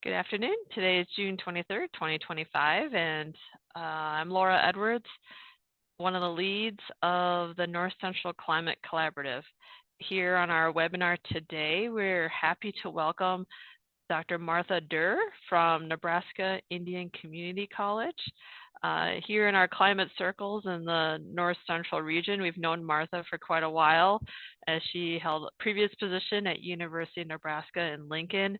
Good afternoon. Today is June 23rd, 2025, and I'm Laura Edwards, one of the leads of the North Central Climate Collaborative. Here on our webinar today, we're happy to welcome Dr. Martha Durr from Nebraska Indian Community College. Here in our climate circles in the North Central region, we've known Martha for quite a while, as she held a previous position at University of Nebraska in Lincoln.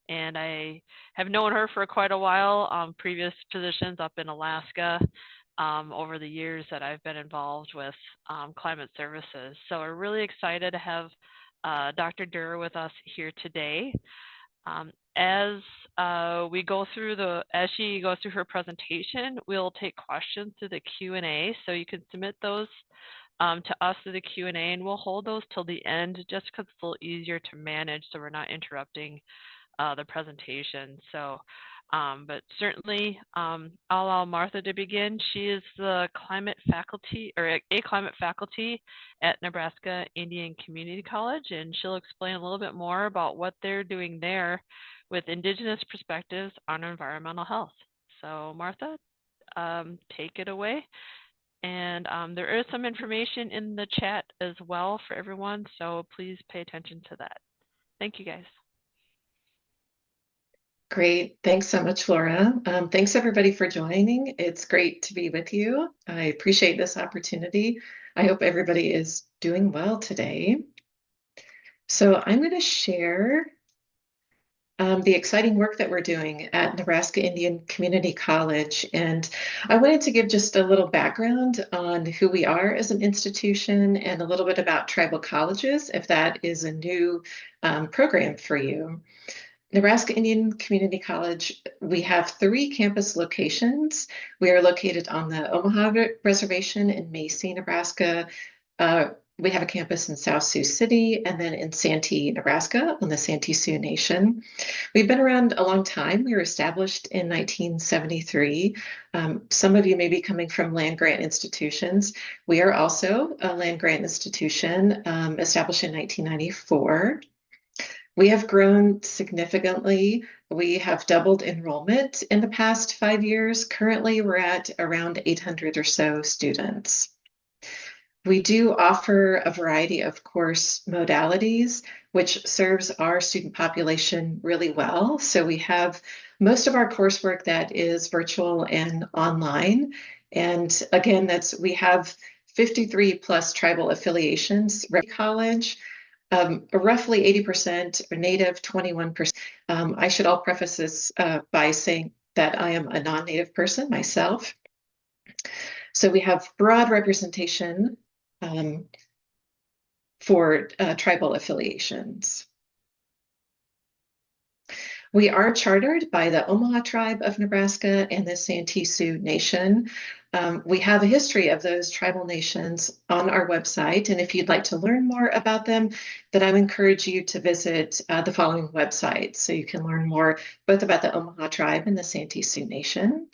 And I have known her for quite a while, previous positions up in Alaska over the years that I've been involved with climate services. So we're really excited to have Dr. Durr with us here today. As she goes through her presentation, we'll take questions through the Q&A. So you can submit those to us through the Q&A, and we'll hold those till the end just because it's a little easier to manage so we're not interrupting the presentation. So, but certainly I'll allow Martha to begin. She is the climate faculty, or a climate faculty at Nebraska Indian Community College, and she'll explain a little bit more about what they're doing there with Indigenous perspectives on environmental health. So Martha, take it away. And there is some information in the chat as well for everyone, so please pay attention to that. Thank you, guys. Great. Thanks so much, Laura. Thanks everybody for joining. It's great to be with you. I appreciate this opportunity. I hope everybody is doing well today. So I'm going to share the exciting work that we're doing at Nebraska Indian Community College. And I wanted to give just a little background on who we are as an institution and a little bit about tribal colleges, if that is a new program for you. Nebraska Indian Community College, we have 3 campus locations. We are located on the Omaha Reservation in Macy, Nebraska. We have a campus in South Sioux City and then in Santee, Nebraska on the Santee Sioux Nation. We've been around a long time. We were established in 1973. Some of you may be coming from land-grant institutions. We are also a land-grant institution established in 1994. We have grown significantly. We have doubled enrollment in the past 5 years. Currently, we're at around 800 or so students. We do offer a variety of course modalities, which serves our student population really well. So we have most of our coursework that is virtual and online. And again, we have 53 plus tribal affiliations. College. Roughly 80% are Native, 21%. I should all preface this by saying that I am a non-Native person myself. So we have broad representation for tribal affiliations. We are chartered by the Omaha Tribe of Nebraska and the Santee Sioux Nation. We have a history of those tribal nations on our website, and if you'd like to learn more about them, then I would encourage you to visit the following websites so you can learn more both about the Omaha Tribe and the Santee Sioux Nation.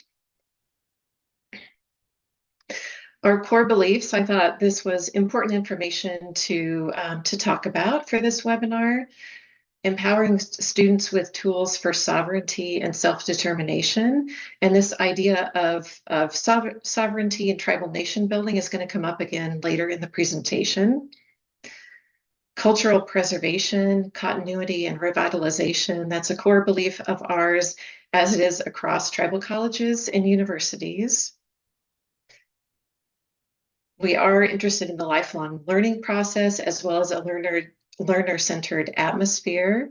Our core beliefs, I thought this was important information to talk about for this webinar. Empowering students with tools for sovereignty and self-determination. And this idea of sovereignty and tribal nation building is going to come up again later in the presentation. Cultural preservation, continuity, and revitalization, that's a core belief of ours, as it is across tribal colleges and universities. We are interested in the lifelong learning process as well as a learner-centered atmosphere.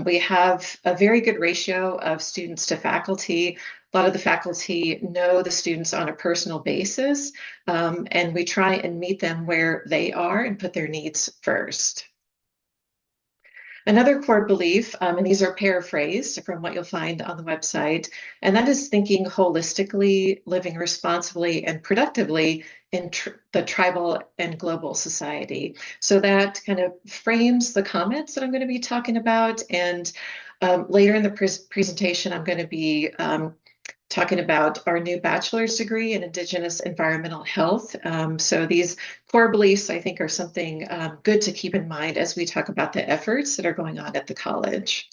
We have a very good ratio of students to faculty. A lot of the faculty know the students on a personal basis, and we try and meet them where they are and put their needs first. Another core belief, and these are paraphrased from what you'll find on the website, and that is thinking holistically, living responsibly and productively in the tribal and global society. So that kind of frames the comments that I'm going to be talking about. And later in the presentation, I'm going to be talking about our new bachelor's degree in Indigenous Environmental Health. So these core beliefs, I think, are something good to keep in mind as we talk about the efforts that are going on at the college.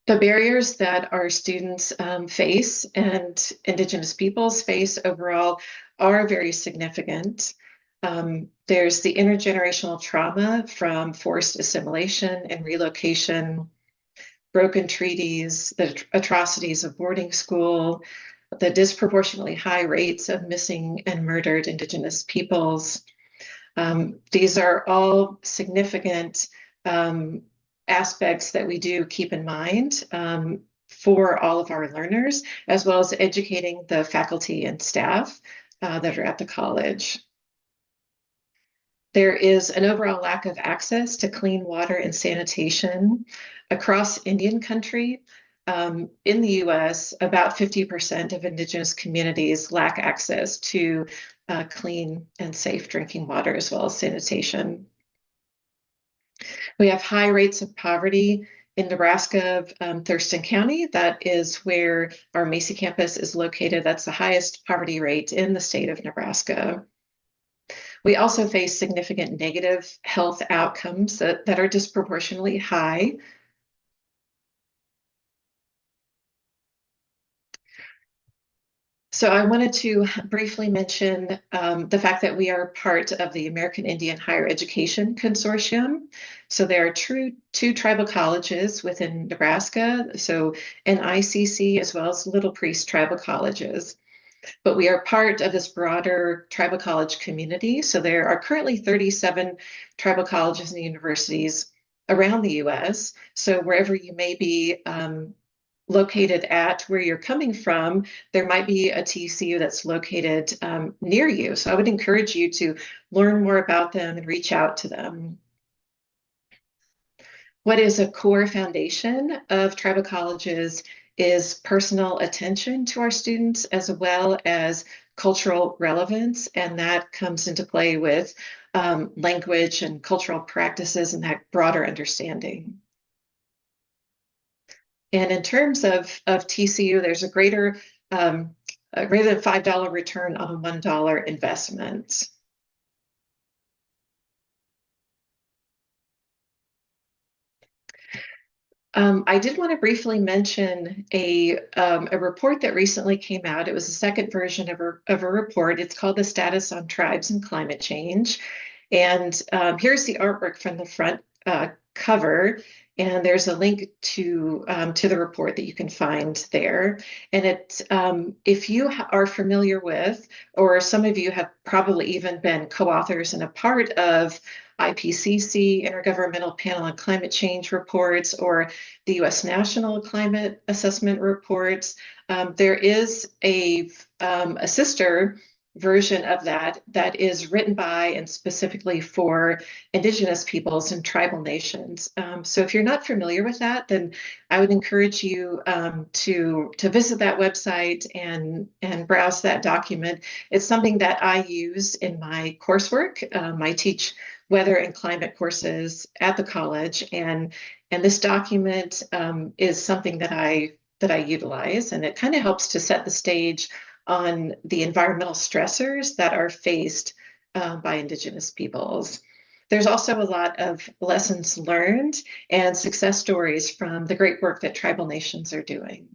The barriers that our students face and Indigenous peoples face overall are very significant. There's the intergenerational trauma from forced assimilation and relocation, broken treaties, the atrocities of boarding school, the disproportionately high rates of missing and murdered Indigenous peoples. These are all significant aspects that we do keep in mind for all of our learners, as well as educating the faculty and staff that are at the college. There is an overall lack of access to clean water and sanitation across Indian country. In the US, about 50% of Indigenous communities lack access to clean and safe drinking water as well as sanitation. We have high rates of poverty in Nebraska, Thurston County. That is where our Macy campus is located. That's the highest poverty rate in the state of Nebraska. We also face significant negative health outcomes that are disproportionately high. So I wanted to briefly mention the fact that we are part of the American Indian Higher Education Consortium. So there are two tribal colleges within Nebraska, so NICC as well as Little Priest tribal colleges. But we are part of this broader tribal college community. So there are currently 37 tribal colleges and universities around the US. So wherever you may be located at where you're coming from, there might be a TCU that's located near you. So I would encourage you to learn more about them and reach out to them. What is a core foundation of tribal colleges is personal attention to our students as well as cultural relevance, and that comes into play with language and cultural practices and that broader understanding. And in terms of TCU, there's a greater than $5 return on a $1 investment. I did want to briefly mention a report that recently came out. It was the second version of a report. It's called The Status on Tribes and Climate Change. And here's the artwork from the front cover. And there's a link to the report that you can find there. And it, if you are familiar with, or some of you have probably even been co-authors and a part of IPCC, Intergovernmental Panel on Climate Change reports, or the U.S. National Climate Assessment reports, there is a sister version of that is written by and specifically for Indigenous peoples and tribal nations. So if you're not familiar with that, then I would encourage you to visit that website and browse that document. It's something that I use in my coursework. I teach weather and climate courses at the college, and this document is something that I utilize, and it kind of helps to set the stage on the environmental stressors that are faced by Indigenous peoples. There's also a lot of lessons learned and success stories from the great work that tribal nations are doing.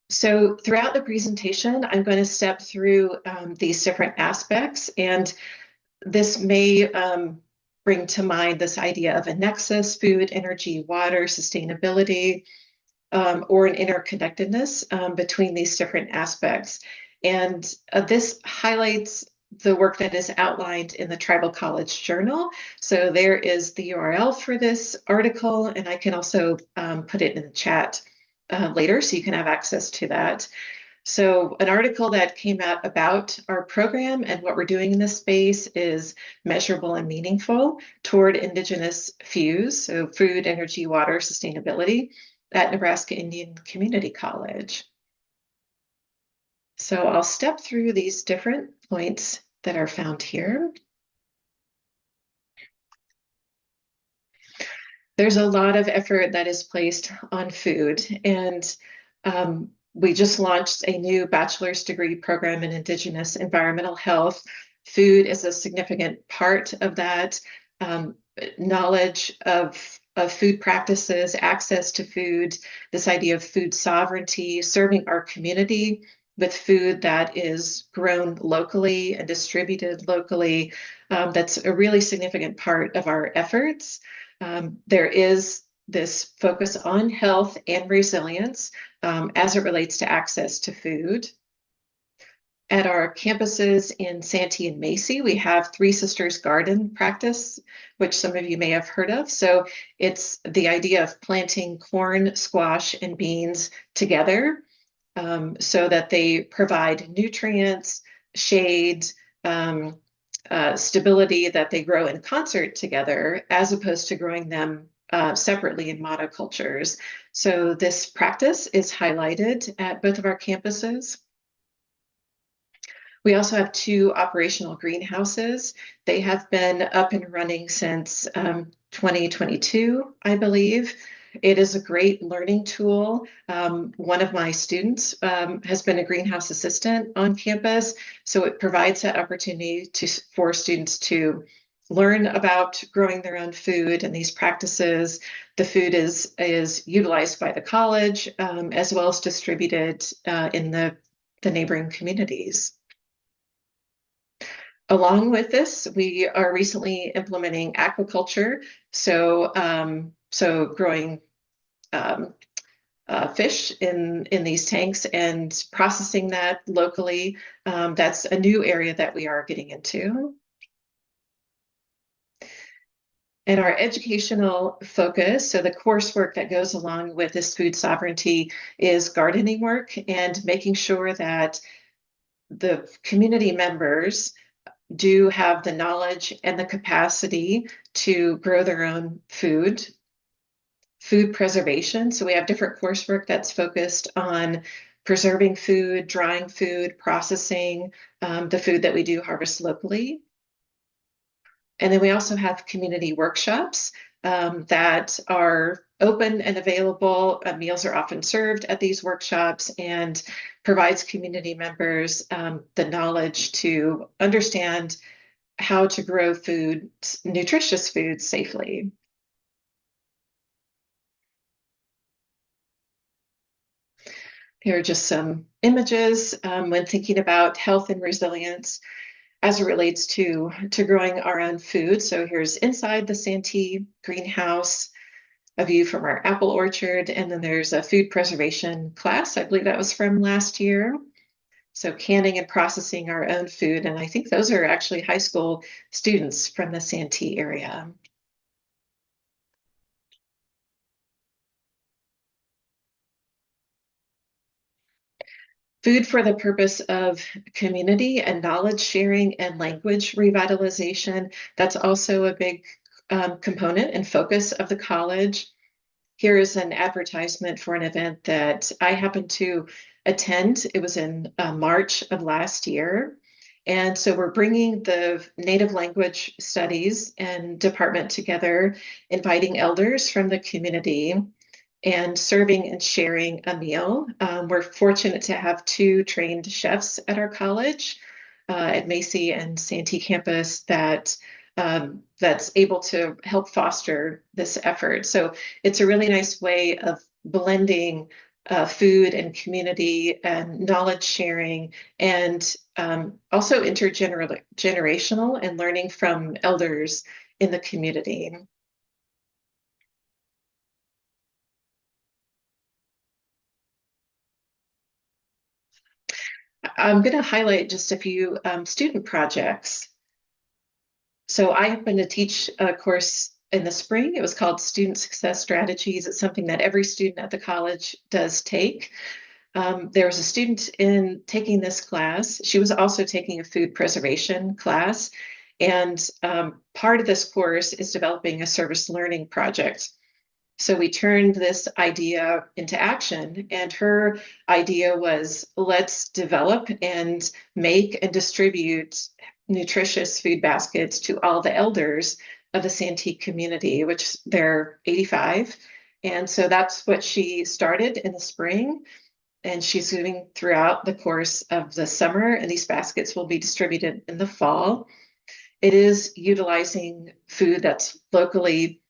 So throughout the presentation, I'm going to step through these different aspects, and this may bring to mind this idea of a nexus: food, energy, water, sustainability, or an interconnectedness between these different aspects. And this highlights the work that is outlined in the Tribal College Journal. So there is the URL for this article, and I can also put it in the chat later so you can have access to that. So an article that came out about our program and what we're doing in this space is Measurable and Meaningful Toward Indigenous Fuse, so food, energy, water, sustainability at Nebraska Indian Community College. So I'll step through these different points that are found here. There's a lot of effort that is placed on food, and we just launched a new bachelor's degree program in Indigenous Environmental Health. Food is a significant part of that. knowledge of food practices, access to food, this idea of food sovereignty, serving our community with food that is grown locally and distributed locally. That's a really significant part of our efforts. There is this focus on health and resilience as it relates to access to food. At our campuses in Santee and Macy, we have Three Sisters Garden practice, which some of you may have heard of. So it's the idea of planting corn, squash, and beans together so that they provide nutrients, shade, stability, that they grow in concert together, as opposed to growing them separately in monocultures. So this practice is highlighted at both of our campuses. We also have 2 operational greenhouses. They have been up and running since 2022, I believe. It is a great learning tool. One of my students has been a greenhouse assistant on campus, so it provides that opportunity for students to learn about growing their own food and these practices. The food is utilized by the college as well as distributed in the neighboring communities. Along with this, we are recently implementing aquaculture, so growing fish in these tanks and processing that locally. That's a new area that we are getting into. And our educational focus, so the coursework that goes along with this food sovereignty, is gardening work and making sure that the community members do have the knowledge and the capacity to grow their own food preservation. So we have different coursework that's focused on preserving food, drying food, processing the food that we do harvest locally. And then we also have community workshops that are open and available. Meals are often served at these workshops and provides community members the knowledge to understand how to grow food, nutritious food, safely. Here are just some images when thinking about health and resilience as it relates to growing our own food. So here's inside the Santee greenhouse, a view from our apple orchard, and then there's a food preservation class. I believe that was from last year. So canning and processing our own food, and I think those are actually high school students from the Santee area. Food for the purpose of community and knowledge sharing and language revitalization. That's also a big component and focus of the college. Here is an advertisement for an event that I happened to attend. It was in March of last year. And so we're bringing the Native Language Studies and department together, inviting elders from the community and serving and sharing a meal. We're fortunate to have 2 trained chefs at our college, at Macy and Santee campus, that's able to help foster this effort. So it's a really nice way of blending food and community and knowledge sharing, and also intergenerational and learning from elders in the community. I'm going to highlight just a few student projects. So I happened to teach a course in the spring. It was called Student Success Strategies. It's something that every student at the college does take. There was a student in taking this class. She was also taking a food preservation class. And part of this course is developing a service learning project. So we turned this idea into action, and her idea was, let's develop and make and distribute nutritious food baskets to all the elders of the Santee community, which there are 85. And so that's what she started in the spring, and she's doing throughout the course of the summer, and these baskets will be distributed in the fall. It is utilizing food that's locally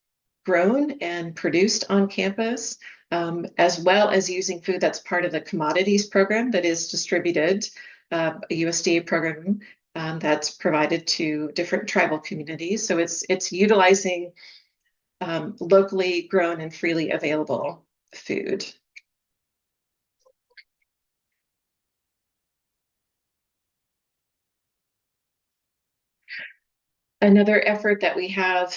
grown and produced on campus, as well as using food that's part of the commodities program that is distributed, a USDA program that's provided to different tribal communities. So it's utilizing locally grown and freely available food. Another effort that we have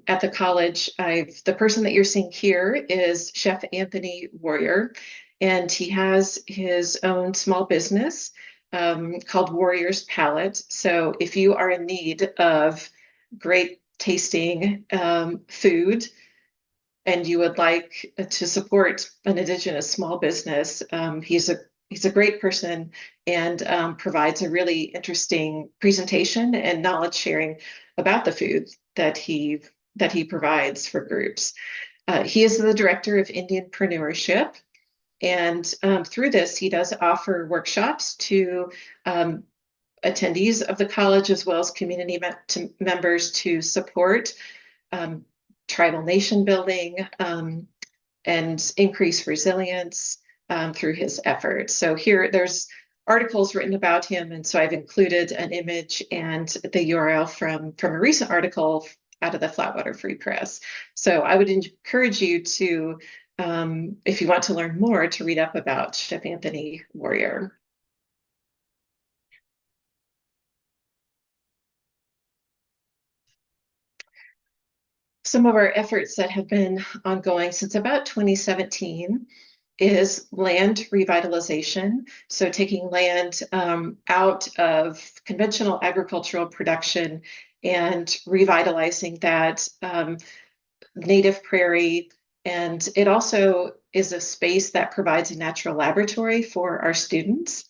at the college, the person that you're seeing here is Chef Anthony Warrior, and he has his own small business called Warrior's Palette. So if you are in need of great tasting food and you would like to support an Indigenous small business, he's a great person and provides a really interesting presentation and knowledge sharing about the food that he provides for groups. He is the director of Indianpreneurship, and through this, he does offer workshops to attendees of the college as well as community members to support tribal nation building and increase resilience through his efforts. So here there's articles written about him, and so I've included an image and the URL from a recent article out of the Flatwater Free Press. So I would encourage you to, if you want to learn more, to read up about Chef Anthony Warrior. Some of our efforts that have been ongoing since about 2017 is land revitalization. So taking land out of conventional agricultural production and revitalizing that native prairie. And it also is a space that provides a natural laboratory for our students.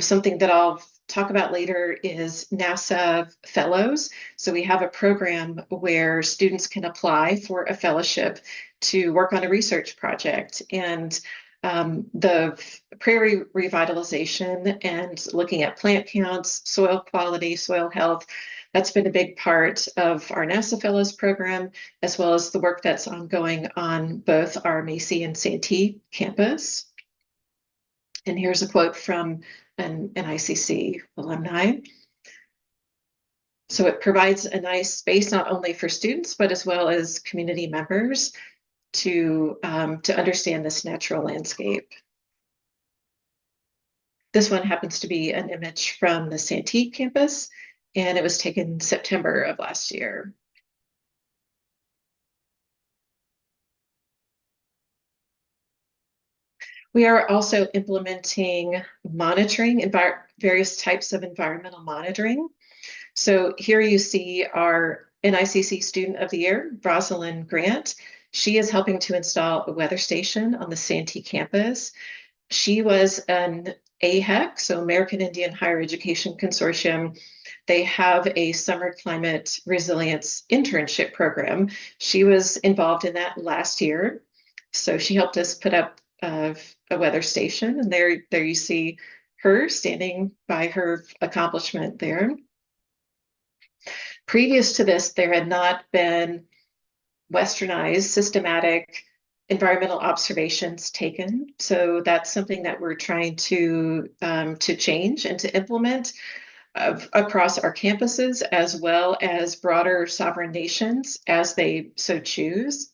Something that I'll talk about later is NASA Fellows. So we have a program where students can apply for a fellowship to work on a research project. And the prairie revitalization and looking at plant counts, soil quality, soil health, that's been a big part of our NASA Fellows program, as well as the work that's ongoing on both our Macy and Santee campus. And here's a quote from an NICC alumni. So it provides a nice space not only for students, but as well as community members to understand this natural landscape. This one happens to be an image from the Santee campus, and it was taken September of last year. We are also implementing monitoring, various types of environmental monitoring. So here you see our NICC Student of the Year, Rosalind Grant. She is helping to install a weather station on the Santee campus. She was an AHEC, so American Indian Higher Education Consortium. They have a summer climate resilience internship program. She was involved in that last year. So she helped us put up a weather station, and there you see her standing by her accomplishment there. Previous to this, there had not been westernized, systematic environmental observations taken. So that's something that we're trying to change and to implement across our campuses, as well as broader sovereign nations as they so choose.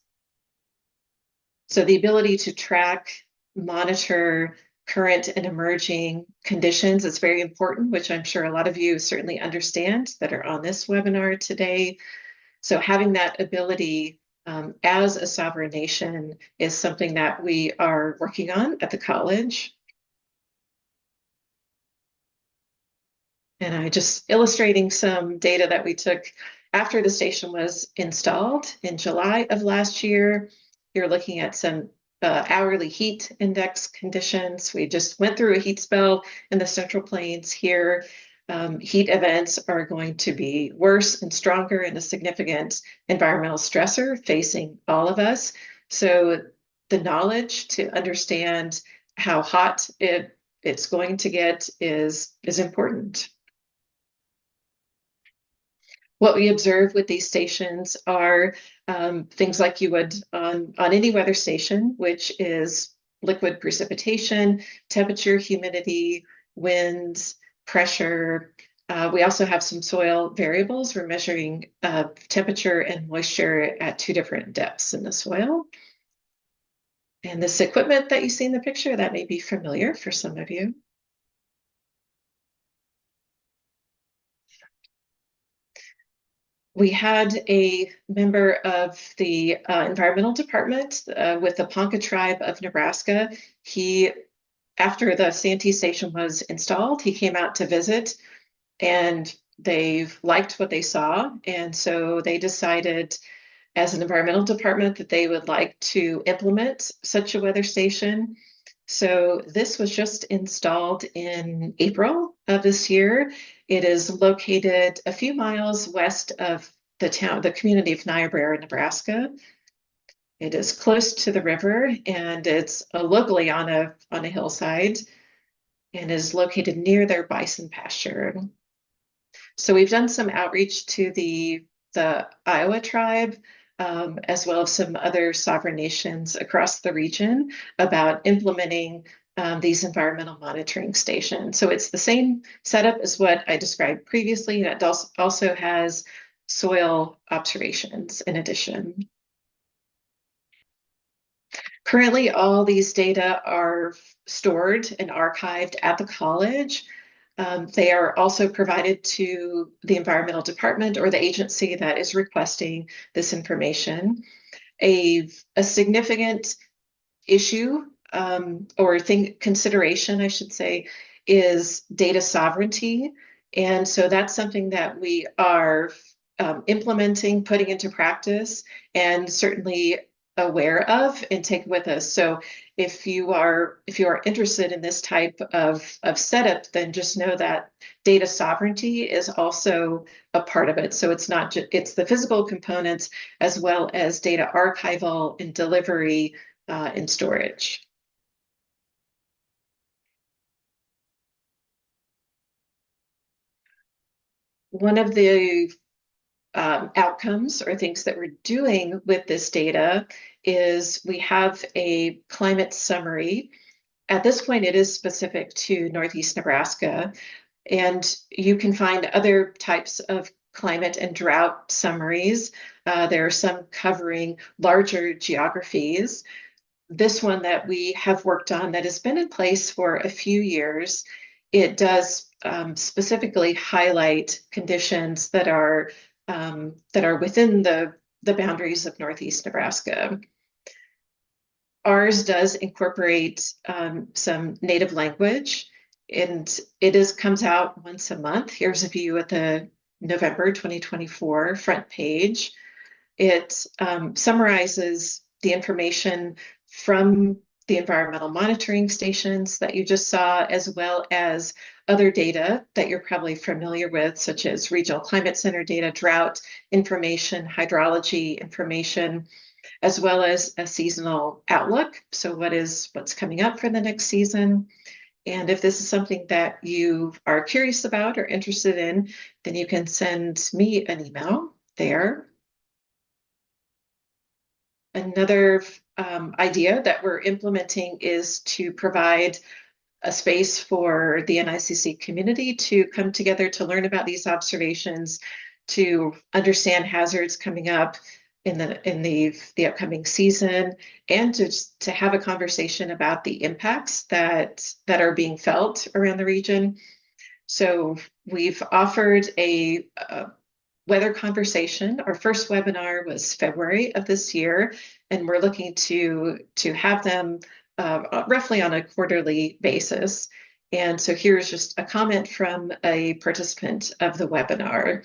So the ability to track, monitor current and emerging conditions is very important, which I'm sure a lot of you certainly understand that are on this webinar today. So having that ability as a sovereign nation is something that we are working on at the college. And I just illustrating some data that we took after the station was installed in July of last year. You're looking at some hourly heat index conditions. We just went through a heat spell in the Central Plains here. Heat events are going to be worse and stronger and a significant environmental stressor facing all of us. So the knowledge to understand how hot it's going to get is important. What we observe with these stations are things like you would on any weather station, which is liquid precipitation, temperature, humidity, winds, pressure. We also have some soil variables. We're measuring temperature and moisture at two different depths in the soil. And this equipment that you see in the picture, that may be familiar for some of you. We had a member of the environmental department with the Ponca tribe of Nebraska. After the Santee station was installed, he came out to visit, and they liked what they saw. And so they decided as an environmental department that they would like to implement such a weather station. So this was just installed in April of this year. It is located a few miles west of the community of Niobrara, Nebraska. It is close to the river, and it's locally on a hillside, and is located near their bison pasture. So we've done some outreach to the Iowa tribe, as well as some other sovereign nations across the region about implementing these environmental monitoring stations. So it's the same setup as what I described previously. That also has soil observations in addition. Currently, all these data are stored and archived at the college. They are also provided to the environmental department or the agency that is requesting this information. A significant issue or consideration, I should say, is data sovereignty. And so that's something that we are implementing, putting into practice, and certainly aware of and take with us. So if you are interested in this type of setup, then just know that data sovereignty is also a part of it. So it's not just it's the physical components as well as data archival and delivery and storage. One of the outcomes or things that we're doing with this data is we have a climate summary. At this point, it is specific to Northeast Nebraska, and you can find other types of climate and drought summaries. There are some covering larger geographies. This one that we have worked on that has been in place for a few years, it does specifically highlight conditions that are within the boundaries of Northeast Nebraska. Ours does incorporate some native language, and comes out once a month. Here's a view at the November 2024 front page. It summarizes the information from the environmental monitoring stations that you just saw, as well as other data that you're probably familiar with, such as regional climate center data, drought information, hydrology information, as well as a seasonal outlook. So what's coming up for the next season? And if this is something that you are curious about or interested in, then you can send me an email there. Another idea that we're implementing is to provide a space for the NICC community to come together to learn about these observations, to understand hazards coming up in the upcoming season, and to have a conversation about the impacts that are being felt around the region. So we've offered a weather conversation. Our first webinar was February of this year, and we're looking to have them roughly on a quarterly basis. And so here's just a comment from a participant of the webinar.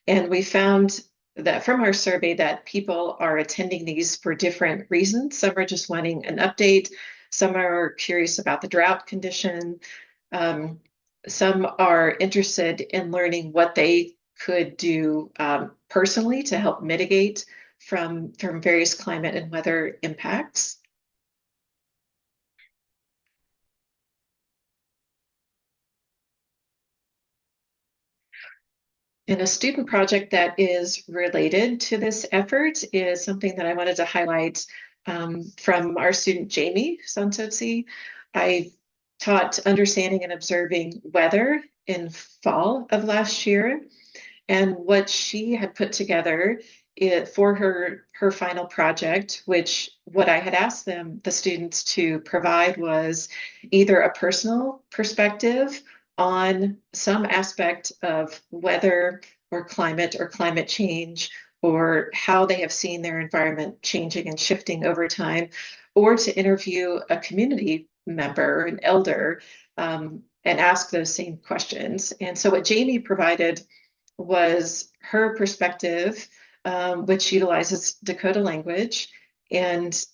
And we found that from our survey that people are attending these for different reasons. Some are just wanting an update. Some are curious about the drought condition. Some are interested in learning what they could do personally to help mitigate from various climate and weather impacts. And a student project that is related to this effort is something that I wanted to highlight from our student Jamie Santozzi. I taught understanding and observing weather in fall of last year. And what she had put together for her final project, which what I had asked the students to provide was either a personal perspective on some aspect of weather or climate change, or how they have seen their environment changing and shifting over time, or to interview a community member, an elder, and ask those same questions. And so what Jamie provided was her perspective, which utilizes Dakota language, and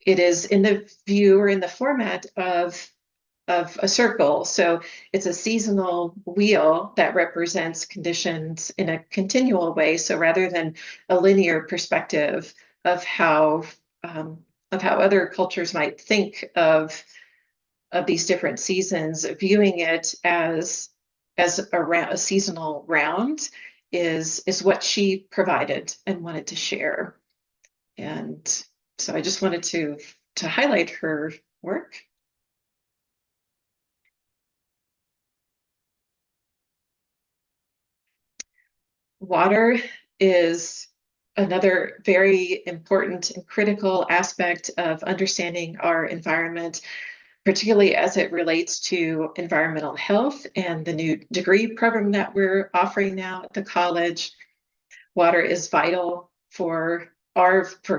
it is in the view or in the format of a circle. So it's a seasonal wheel that represents conditions in a continual way. So rather than a linear perspective of how other cultures might think of these different seasons, viewing it as a seasonal round is what she provided and wanted to share. And so I just wanted to highlight her work. Water is another very important and critical aspect of understanding our environment, particularly as it relates to environmental health and the new degree program that we're offering now at the college. Water is vital for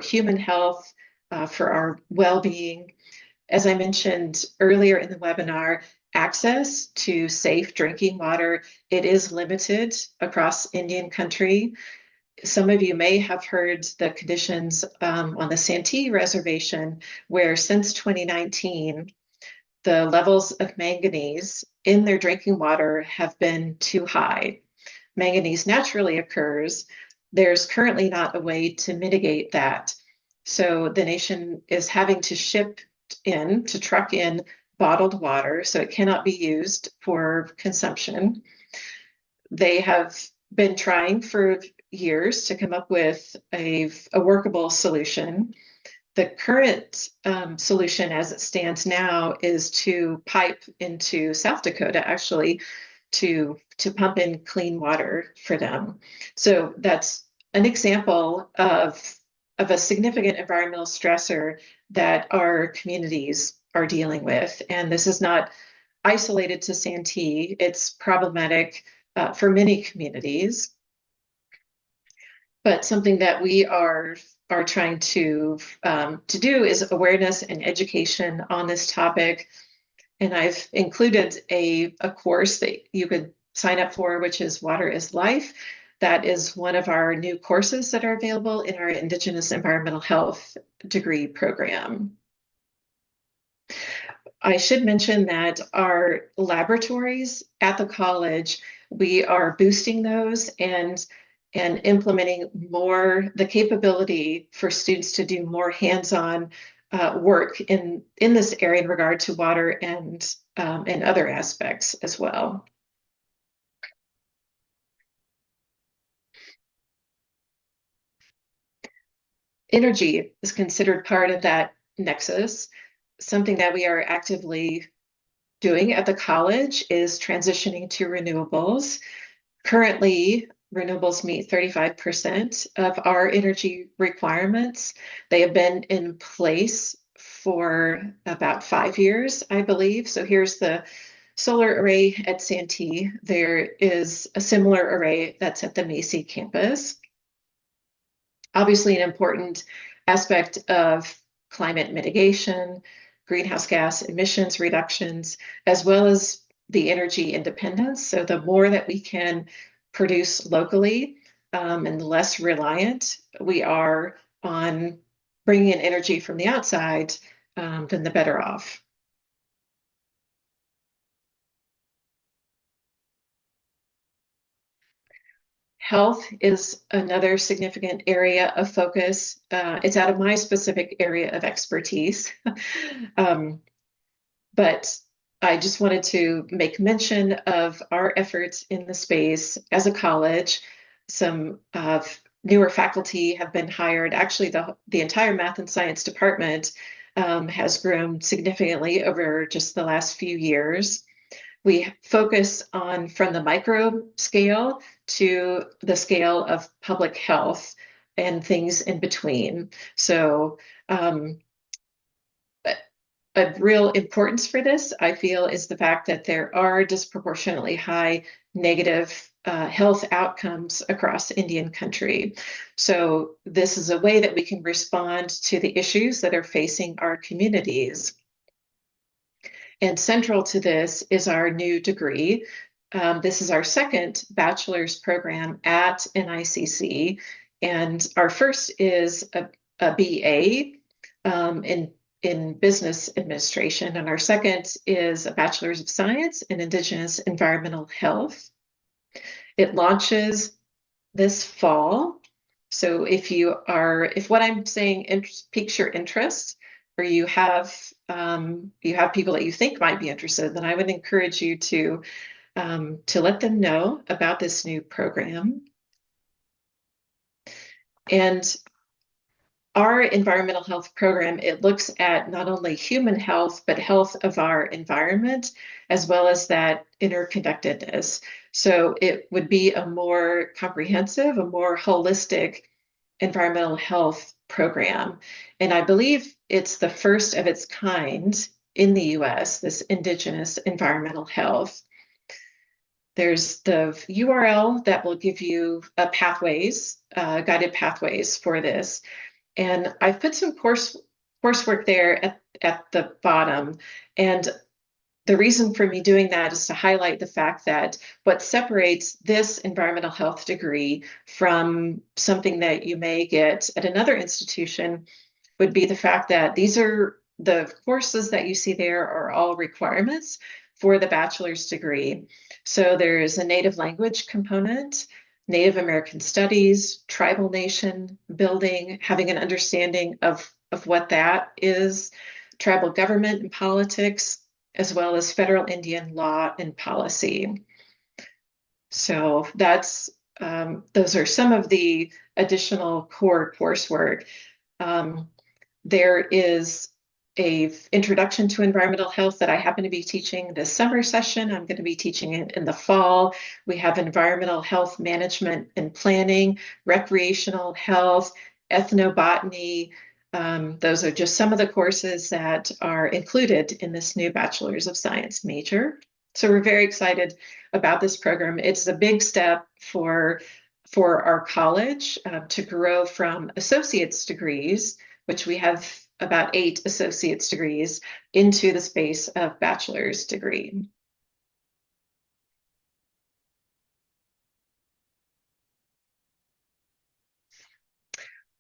human health, for our well-being. As I mentioned earlier in the webinar, access to safe drinking water, it is limited across Indian country. Some of you may have heard the conditions on the Santee Reservation, where since 2019, the levels of manganese in their drinking water have been too high. Manganese naturally occurs. There's currently not a way to mitigate that. So the nation is having to truck in bottled water, so it cannot be used for consumption. They have been trying for years to come up with a workable solution. The current solution as it stands now is to pipe into South Dakota, actually, to pump in clean water for them. So that's an example of a significant environmental stressor that our communities are dealing with. And this is not isolated to Santee. It's problematic for many communities, but something that we are trying to do is awareness and education on this topic. And I've included a course that you could sign up for, which is Water is Life. That is one of our new courses that are available in our Indigenous Environmental Health degree program. I should mention that our laboratories at the college, we are boosting those and implementing more the capability for students to do more hands-on work in this area in regard to water and other aspects as well. Energy is considered part of that nexus. Something that we are actively doing at the college is transitioning to renewables. Currently, renewables meet 35% of our energy requirements. They have been in place for about 5 years, I believe. So here's the solar array at Santee. There is a similar array that's at the NICC campus. Obviously, an important aspect of climate mitigation, greenhouse gas emissions reductions, as well as the energy independence. So the more that we can produce locally and the less reliant we are on bringing in energy from the outside, then the better off. Health is another significant area of focus. It's out of my specific area of expertise. But I just wanted to make mention of our efforts in the space as a college. Some newer faculty have been hired. Actually, the entire math and science department has grown significantly over just the last few years. We focus on from the micro scale to the scale of public health and things in between. So a real importance for this, I feel, is the fact that there are disproportionately high negative health outcomes across Indian country. So this is a way that we can respond to the issues that are facing our communities. And central to this is our new degree. This is our second bachelor's program at NICC, and our first is a BA in business administration, and our second is a bachelor's of science in Indigenous Environmental Health. It launches this fall. So if what I'm saying piques your interest, or you have people that you think might be interested, then I would encourage you to let them know about this new program. And our environmental health program, it looks at not only human health, but health of our environment, as well as that interconnectedness. So it would be a more comprehensive, a more holistic environmental health program. And I believe it's the first of its kind in the US, this Indigenous Environmental Health. There's the URL that will give you guided pathways for this. And I've put some coursework there at the bottom. And the reason for me doing that is to highlight the fact that what separates this environmental health degree from something that you may get at another institution would be the fact that these are the courses that you see there are all requirements for the bachelor's degree. So there's a native language component, Native American studies, tribal nation building, having an understanding of what that is, tribal government and politics, as well as federal Indian law and policy. So those are some of the additional core coursework. There is an introduction to environmental health that I happen to be teaching this summer session. I'm going to be teaching it in the fall. We have environmental health management and planning, recreational health, ethnobotany. Those are just some of the courses that are included in this new Bachelor's of Science major. So we're very excited about this program. It's a big step for our college to grow from associate's degrees, which we have about 8 associate's degrees, into the space of bachelor's degree.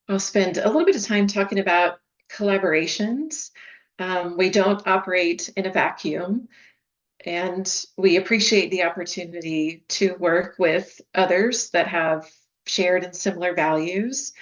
I'll spend a little bit of time talking about collaborations. We don't operate in a vacuum, and we appreciate the opportunity to work with others that have shared and similar values.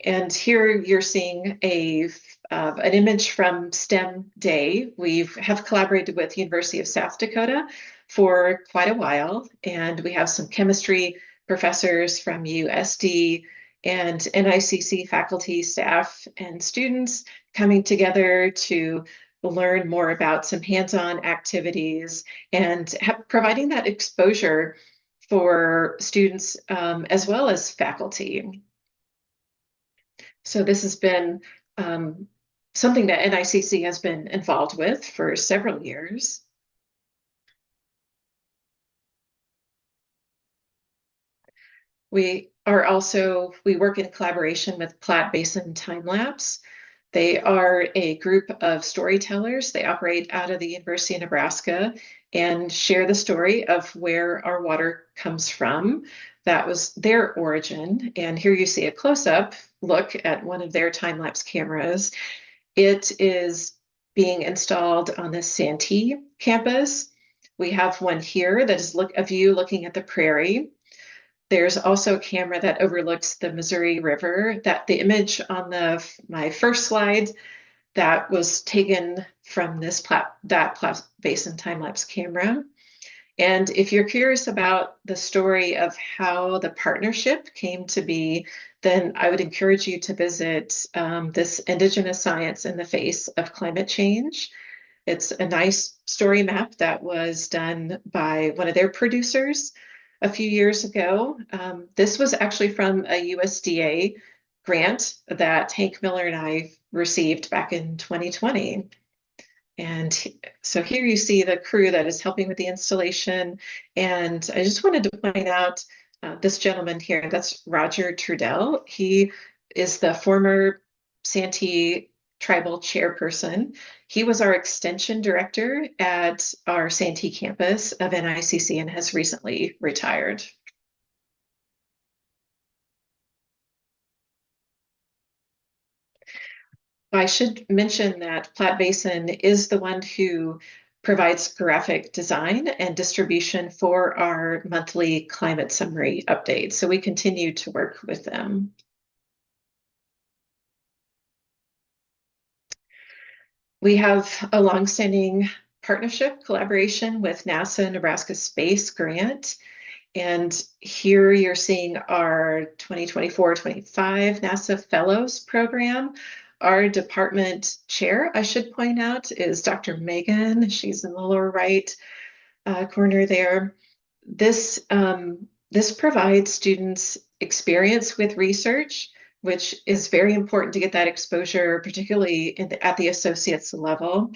And here you're seeing an image from STEM Day. We have collaborated with University of South Dakota for quite a while, and we have some chemistry professors from USD and NICC faculty, staff, and students coming together to learn more about some hands-on activities and providing that exposure for students as well as faculty. So this has been something that NICC has been involved with for several years. We work in collaboration with Platte Basin Time Lapse. They are a group of storytellers. They operate out of the University of Nebraska and share the story of where our water comes from. That was their origin. And here you see a close-up look at one of their time-lapse cameras. It is being installed on the Santee campus. We have one here that is a view looking at the prairie. There's also a camera that overlooks the Missouri River. That the image on my first slide that was taken from that Platte Basin time-lapse camera. And if you're curious about the story of how the partnership came to be, then I would encourage you to visit this Indigenous Science in the Face of Climate Change. It's a nice story map that was done by one of their producers a few years ago. This was actually from a USDA grant that Hank Miller and I received back in 2020. And so here you see the crew that is helping with the installation. And I just wanted to point out this gentleman here, that's Roger Trudell. He is the former Santee tribal chairperson. He was our extension director at our Santee campus of NICC and has recently retired. I should mention that Platte Basin is the one who provides graphic design and distribution for our monthly climate summary updates. So we continue to work with them. We have a longstanding partnership collaboration with NASA Nebraska Space Grant. And here you're seeing our 2024-25 NASA Fellows Program. Our department chair, I should point out, is Dr. Megan. She's in the lower right corner there. This provides students experience with research, which is very important to get that exposure, particularly at the associate's level.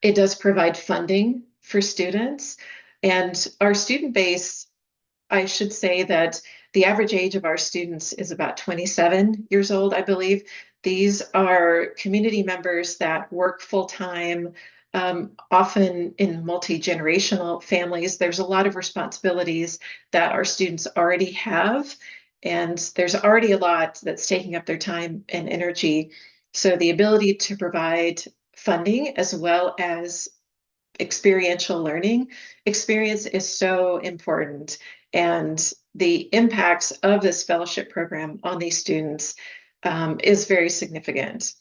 It does provide funding for students, and our student base, I should say that the average age of our students is about 27 years old, I believe. These are community members that work full-time, often in multi-generational families. There's a lot of responsibilities that our students already have, and there's already a lot that's taking up their time and energy. So the ability to provide funding as well as experiential learning experience is so important. And the impacts of this fellowship program on these students is very significant.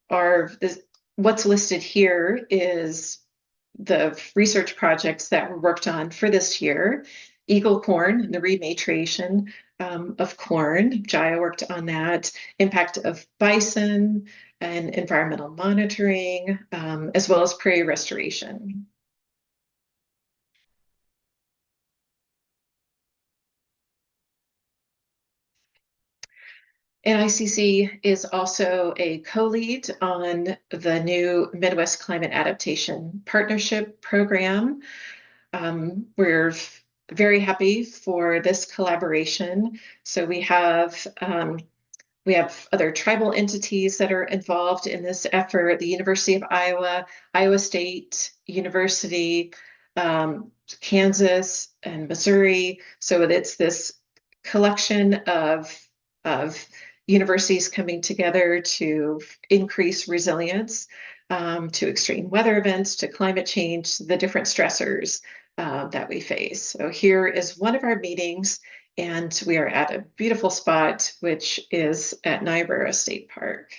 What's listed here is the research projects that were worked on for this year. Eagle corn, the rematriation of corn. Jaya worked on that. Impact of bison and environmental monitoring, as well as prairie restoration. NICC is also a co-lead on the new Midwest Climate Adaptation Partnership Program. We're very happy for this collaboration. So we have other tribal entities that are involved in this effort, the University of Iowa, Iowa State University, Kansas, and Missouri. So it's this collection of universities coming together to increase resilience to extreme weather events, to climate change, the different stressors that we face. So here is one of our meetings, and we are at a beautiful spot, which is at Niobrara State Park.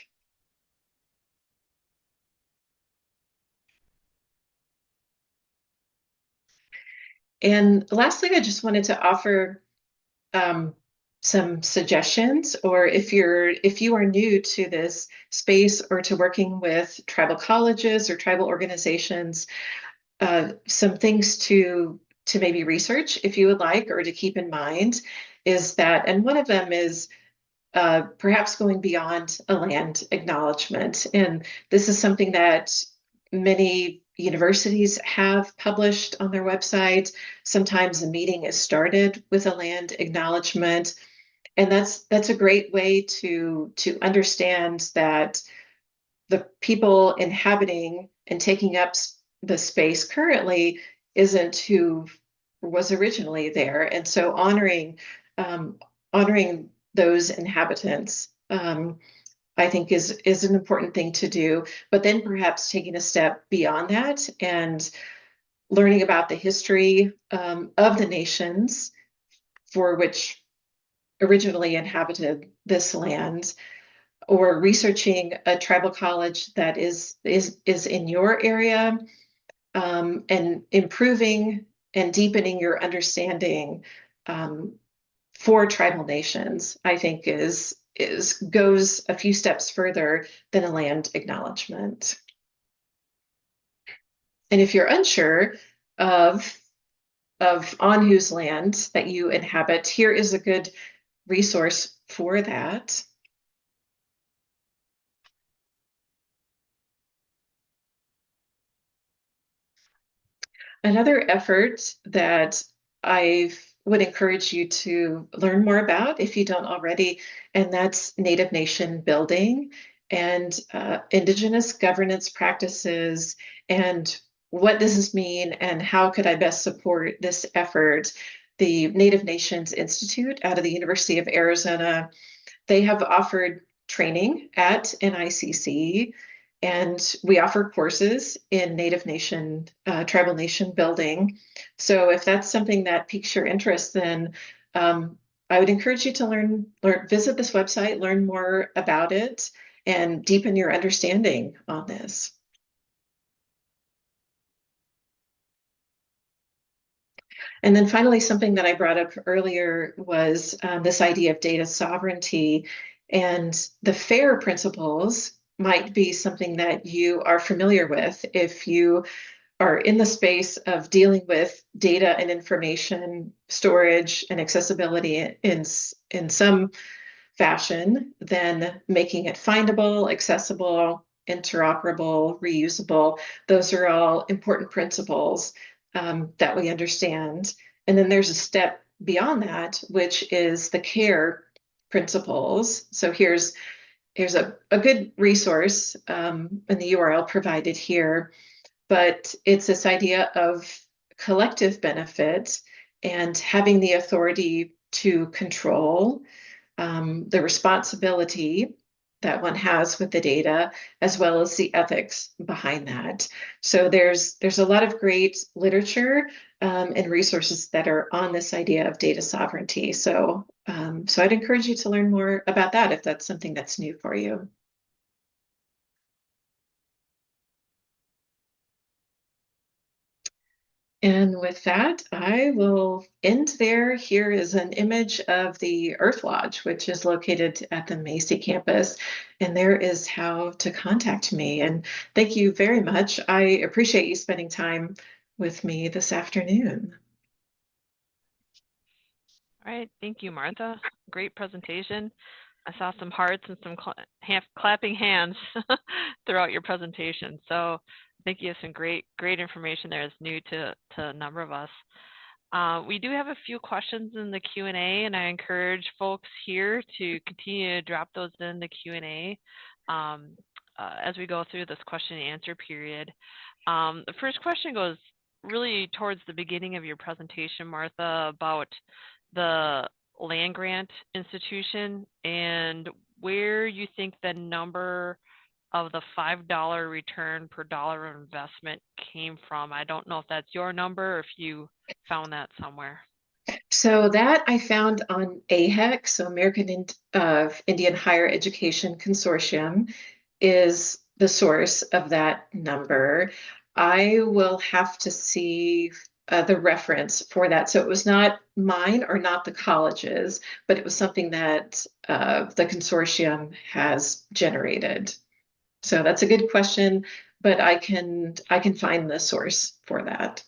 And lastly, I just wanted to offer some suggestions, or if you are new to this space or to working with tribal colleges or tribal organizations, some things to maybe research if you would like, or to keep in mind is that, and one of them is perhaps going beyond a land acknowledgement. And this is something that many universities have published on their website. Sometimes a meeting is started with a land acknowledgement. And that's a great way to understand that the people inhabiting and taking up the space currently isn't who was originally there. And so honoring those inhabitants, I think is an important thing to do. But then perhaps taking a step beyond that and learning about the history of the nations for which originally inhabited this land, or researching a tribal college that is in your area, and improving and deepening your understanding um, for tribal nations, I think is goes a few steps further than a land acknowledgement. And if you're unsure of on whose land that you inhabit, here is a good resource for that. Another effort that I would encourage you to learn more about if you don't already, and that's Native Nation building and Indigenous governance practices, and what does this mean and how could I best support this effort. The Native Nations Institute out of the University of Arizona, they have offered training at NICC, and we offer courses in Native Nation, tribal nation building. So if that's something that piques your interest, then I would encourage you to visit this website, learn more about it, and deepen your understanding on this. And then finally, something that I brought up earlier was this idea of data sovereignty, and the FAIR principles might be something that you are familiar with if you are in the space of dealing with data and information storage and accessibility in some fashion, then making it findable, accessible, interoperable, reusable. Those are all important principles that we understand. And then there's a step beyond that, which is the CARE principles. So here's a good resource in the URL provided here, but it's this idea of collective benefit and having the authority to control the responsibility that one has with the data, as well as the ethics behind that. So there's a lot of great literature and resources that are on this idea of data sovereignty. So so I'd encourage you to learn more about that if that's something that's new for you. And with that, I will end there. Here is an image of the Earth Lodge, which is located at the Macy campus. And there is how to contact me. And thank you very much. I appreciate you spending time with me this afternoon. All right, thank you, Martha. Great presentation. I saw some hearts and some clapping hands throughout your presentation. So I think you have some great information there that's new to a number of us. We do have a few questions in the Q&A, and I encourage folks here to continue to drop those in the Q&A as we go through this question and answer period. The first question goes really towards the beginning of your presentation, Martha, about the land grant institution and where you think the number of the $5 return per dollar of investment came from. I don't know if that's your number or if you found that somewhere. So that I found on AHEC, so American Indian Higher Education Consortium, is the source of that number. I will have to see the reference for that. So it was not mine or not the college's, but it was something that the consortium has generated. So that's a good question, but I can find the source for that.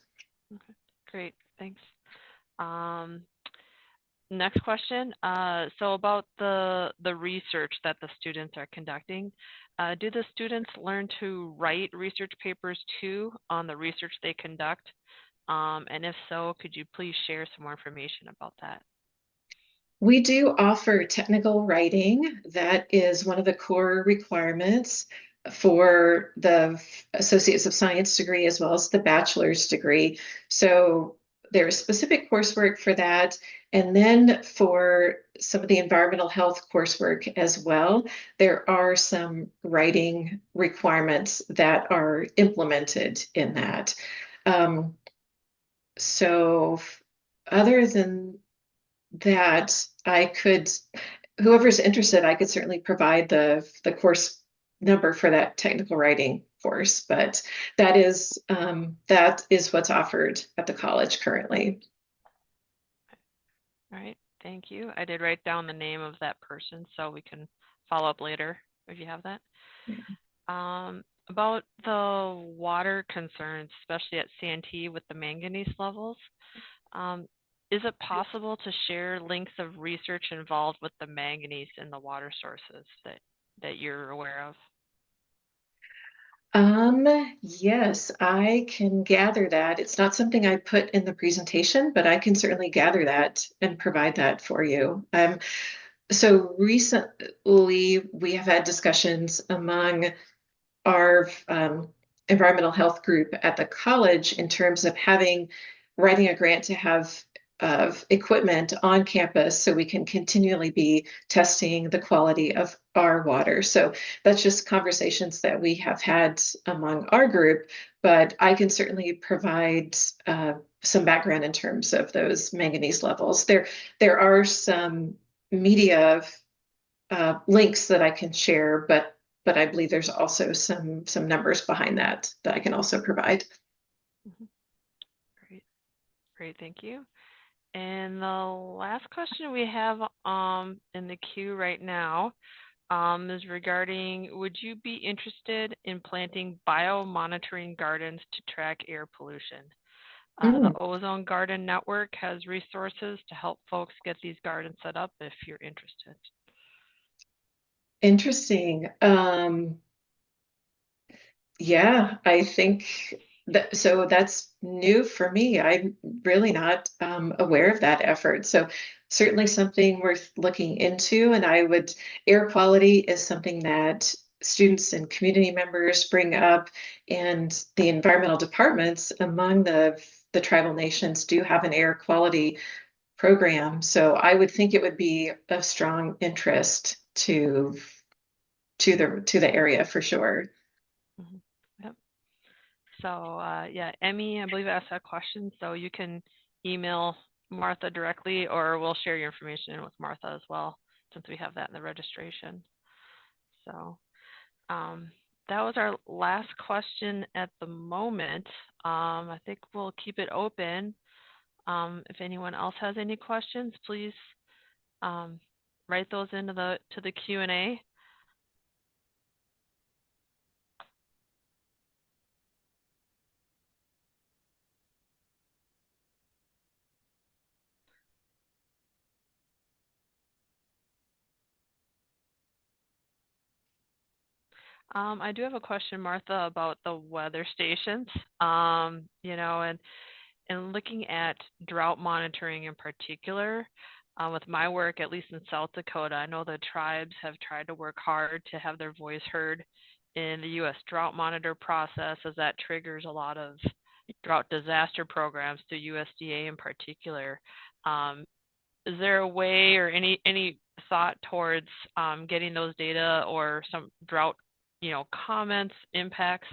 Okay, great, thanks. Next question. So about the research that the students are conducting, do the students learn to write research papers too on the research they conduct? And if so, could you please share some more information about that? We do offer technical writing. That is one of the core requirements for the Associates of Science degree as well as the bachelor's degree. So there's specific coursework for that. And then for some of the environmental health coursework as well, there are some writing requirements that are implemented in that. So other than that, I could, whoever's interested, I could certainly provide the course number for that technical writing course, but that is what's offered at the college currently. All right, thank you. I did write down the name of that person so we can follow up later if you have that. About the water concerns, especially at CNT with the manganese levels, is it possible to share links of research involved with the manganese in the water sources that you're aware of? Yes, I can gather that. It's not something I put in the presentation, but I can certainly gather that and provide that for you. So recently we have had discussions among our environmental health group at the college in terms of writing a grant to have equipment on campus so we can continually be testing the quality of our water. So that's just conversations that we have had among our group, but I can certainly provide some background in terms of those manganese levels. There are some media links that I can share, but I believe there's also some numbers behind that I can also provide. Mhm. Great, great, thank you. And the last question we have in the queue right now is regarding, would you be interested in planting biomonitoring gardens to track air pollution? The Ozone Garden Network has resources to help folks get these gardens set up if you're interested. Interesting. Yeah, I think so that's new for me. I'm really not aware of that effort. So certainly something worth looking into. And air quality is something that students and community members bring up, and the environmental departments among the tribal nations do have an air quality program. So I would think it would be of strong interest to the area for sure. Mhm. Yep. So yeah, Emmy, I believe asked that question. So you can email Martha directly, or we'll share your information with Martha as well, since we have that in the registration. So that was our last question at the moment. I think we'll keep it open. If anyone else has any questions, please write those into the Q&A. I do have a question, Martha, about the weather stations. And looking at drought monitoring in particular, with my work, at least in South Dakota, I know the tribes have tried to work hard to have their voice heard in the U.S. drought monitor process, as that triggers a lot of drought disaster programs through USDA in particular. Is there a way or any thought towards getting those data or some drought, comments, impacts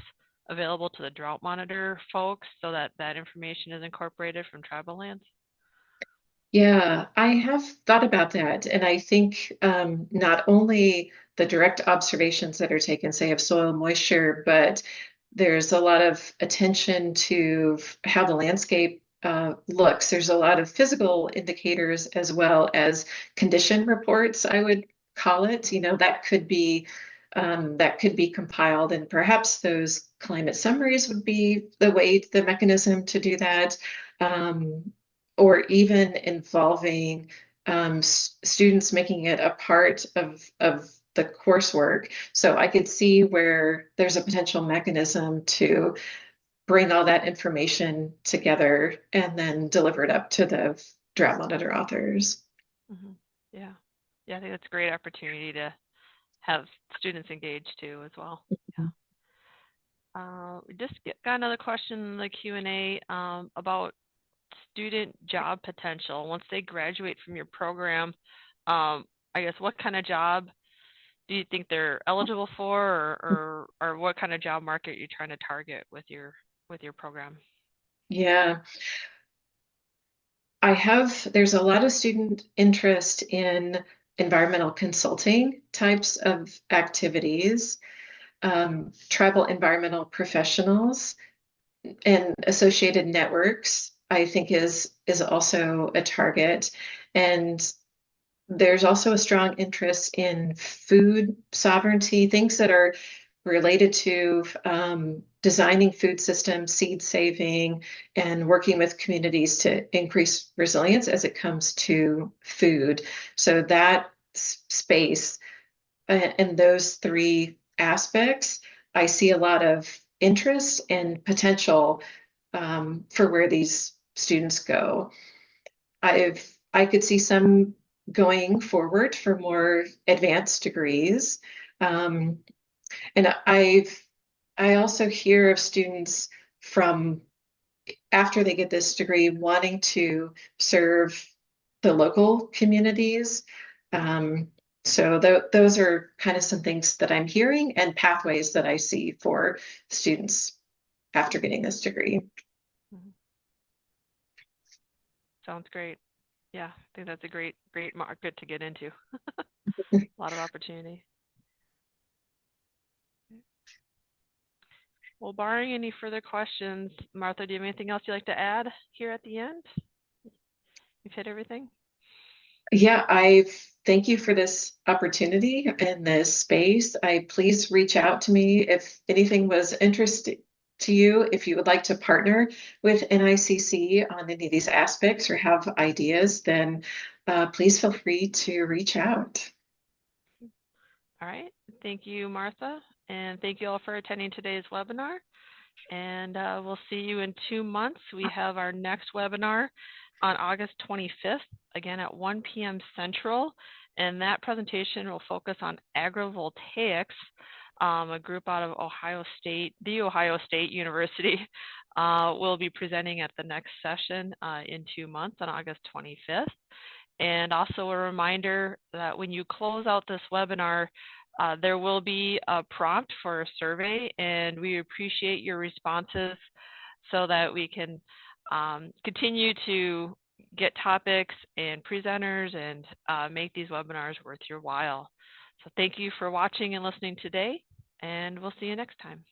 available to the drought monitor folks so that that information is incorporated from tribal lands? Yeah, I have thought about that. And I think not only the direct observations that are taken, say, of soil moisture, but there's a lot of attention to how the landscape looks. There's a lot of physical indicators as well as condition reports, I would call it. That could be compiled, and perhaps those climate summaries would be the mechanism to do that. Or even involving students making it a part of the coursework. So I could see where there's a potential mechanism to bring all that information together and then deliver it up to the drought monitor authors. Mm-hmm. Yeah. Yeah, I think that's a great opportunity to have students engaged too as well. Yeah. We just got another question in the Q&A about student job potential. Once they graduate from your program, I guess what kind of job do you think they're eligible for, or what kind of job market you're trying to target with your program? Yeah, there's a lot of student interest in environmental consulting types of activities, tribal environmental professionals, and associated networks, I think is also a target. And there's also a strong interest in food sovereignty, things that are related to designing food systems, seed saving, and working with communities to increase resilience as it comes to food. So that space and those three aspects, I see a lot of interest and potential for where these students go. I could see some going forward for more advanced degrees. Um, and I also hear of students from after they get this degree wanting to serve the local communities. Um, so those are kind of some things that I'm hearing and pathways that I see for students after getting this degree. Mhm. Sounds great. Yeah, I think that's a great market to get into. A lot of opportunity. Well, barring any further questions, Martha, do you have anything else you'd like to add here at the end? You've hit everything? Yeah, I thank you for this opportunity and this space. Please reach out to me if anything was interesting to you. If you would like to partner with NICC on any of these aspects or have ideas, then please feel free to reach out. All right. Thank you, Martha. And thank you all for attending today's webinar. And we'll see you in 2 months. We have our next webinar on August 25th, again at 1 p.m. Central. And that presentation will focus on agrovoltaics. A group out of Ohio State, the Ohio State University, will be presenting at the next session in 2 months on August 25th. And also a reminder that when you close out this webinar, there will be a prompt for a survey, and we appreciate your responses so that we can continue to get topics and presenters and make these webinars worth your while. So thank you for watching and listening today, and we'll see you next time.